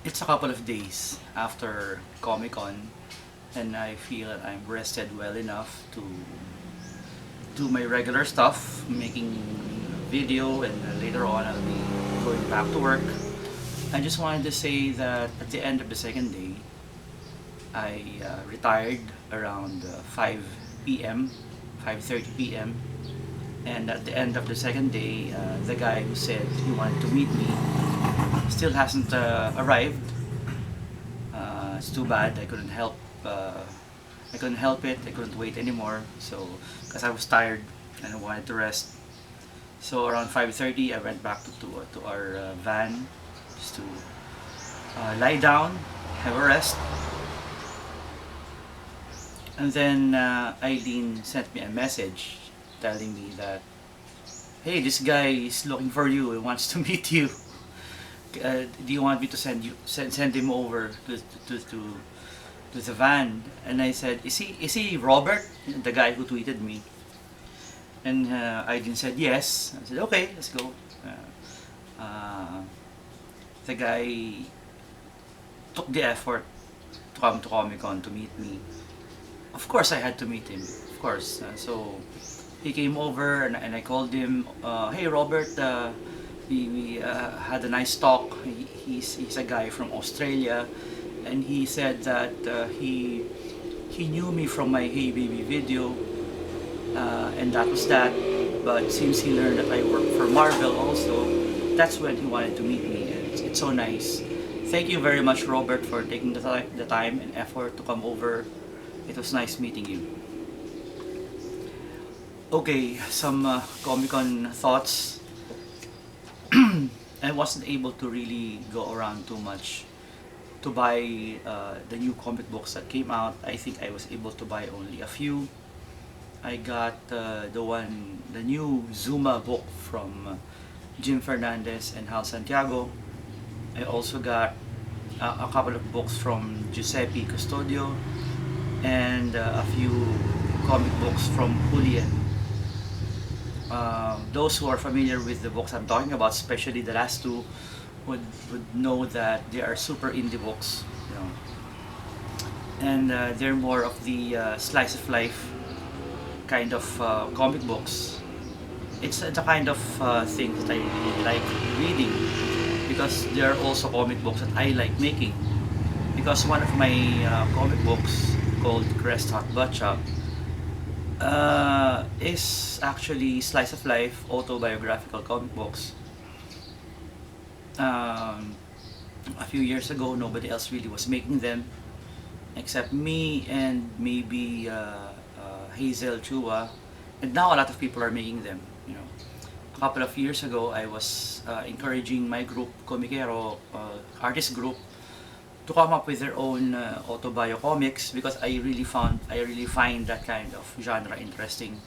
It's a couple of days after Comic Con, and I feel that I'm rested well enough to do my regular stuff, making video, and later on I'll be going back to work. I just wanted to say that at the end of the second day, I retired around 5 p.m., 5:30 p.m. And at the end of the second day, the guy who said he wanted to meet me still hasn't arrived. It's too bad. I couldn't help it. I couldn't wait anymore. So, because I was tired and I wanted to rest. So around 5:30, I went back to our van just to lie down, have a rest. And then Eileen sent me a message telling me that, hey, this guy is looking for you. He wants to meet you. Do you want me to send him over to the van? And I said, is he Robert, the guy who tweeted me? And Aiden said yes. I said, okay, let's go. Uh, the guy took the effort to come to Comic Con to meet me. Of course, I had to meet him. Of course. So he came over and I called him. Hey, Robert. We had a nice talk. He's a guy from Australia, and he said that he knew me from my Hey Baby video, and that was that. But since he learned that I work for Marvel also, that's when he wanted to meet me. And it's so nice. Thank you very much, Robert, for taking the time and effort to come over. It was nice meeting you. Okay, some Comic-Con thoughts. I wasn't able to really go around too much to buy the new comic books that came out. I think I was able to buy only a few. I got the new Zuma book from Jim Fernandez and Hal Santiago. I also got a couple of books from Giuseppe Custodio and a few comic books from Julian. Those who are familiar with the books I'm talking about, especially the last two, would know that they are super indie books, you know, and they're more of the slice of life kind of comic books. It's the kind of thing that I really like reading because there are also comic books that I like making. Because one of my comic books called Crest Hot Butchup is actually slice of life autobiographical comic books. A few years ago, nobody else really was making them except me and maybe Hazel Chua, and now a lot of people are making them. You know, a couple of years ago, I was encouraging my group, Comicero artist group, to come up with their own autobio comics because I really find that kind of genre interesting,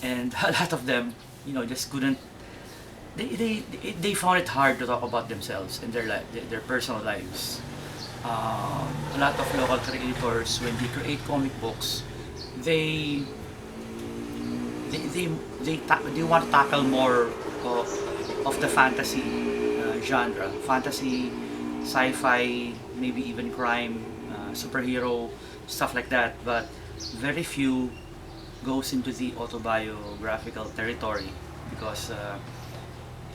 and a lot of them, you know, just couldn't. They found it hard to talk about themselves and their personal lives. A lot of local creators, when they create comic books, they they want to tackle more of the fantasy genre, fantasy, sci-fi, maybe even crime, superhero, stuff like that. But very few goes into the autobiographical territory because,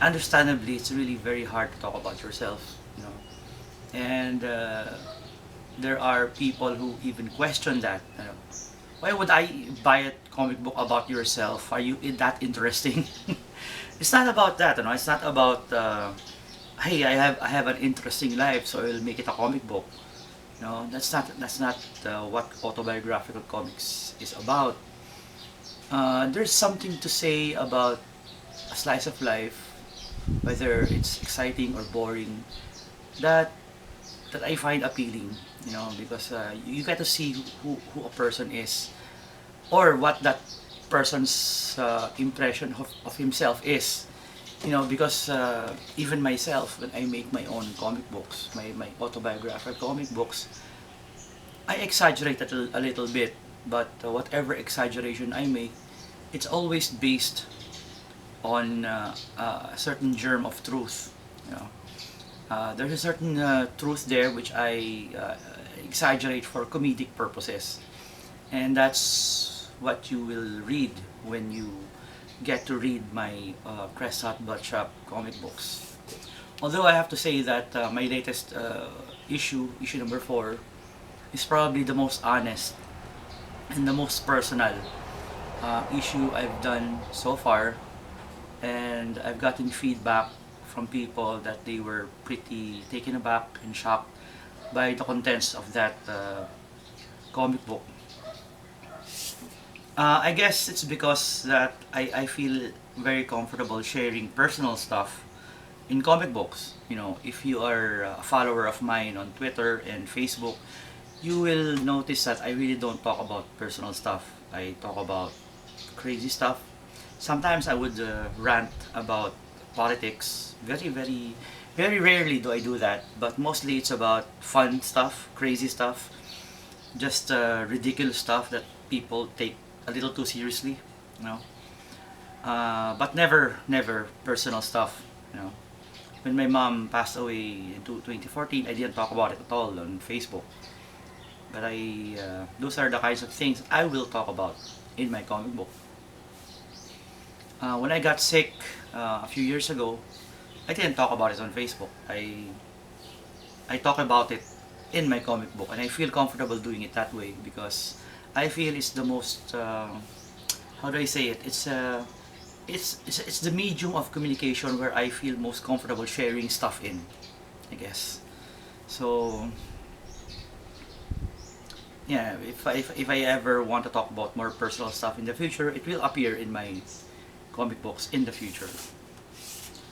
understandably, it's really very hard to talk about yourself, you know. And there are people who even question that. You know, why would I buy a comic book about yourself? Are you that interesting? It's not about that, you know. It's not about hey, I have an interesting life, so I'll make it a comic book. No, that's not what autobiographical comics is about. There's something to say about a slice of life, whether it's exciting or boring, that I find appealing. You know, because you get to see who a person is, or what that person's impression of himself is. You know, because even myself, when I make my own comic books, my autobiographical comic books, I exaggerate it a little bit, but whatever exaggeration I make, it's always based on a certain germ of truth. You know, There's a certain truth there which I exaggerate for comedic purposes, and that's what you will read when you get to read my Crest Hut Bloodshot comic books. Although I have to say that my latest issue number 4, is probably the most honest and the most personal issue I've done so far, and I've gotten feedback from people that they were pretty taken aback and shocked by the contents of that comic book. I guess it's because that I feel very comfortable sharing personal stuff in comic books. You know, if you are a follower of mine on Twitter and Facebook, you will notice that I really don't talk about personal stuff. I talk about crazy stuff. Sometimes I would rant about politics. Very rarely do I do that. But mostly it's about fun stuff, crazy stuff, just ridiculous stuff that people take a little too seriously. You know, but never personal stuff. You know, when my mom passed away in 2014, I didn't talk about it at all on Facebook. But those are the kinds of things I will talk about in my comic book. When I got sick a few years ago, I didn't talk about it on Facebook. I talk about it in my comic book, and I feel comfortable doing it that way because I feel it's the most how do I say it? It's the medium of communication where I feel most comfortable sharing stuff in, I guess. So yeah, if I ever want to talk about more personal stuff in the future, it will appear in my comic books in the future.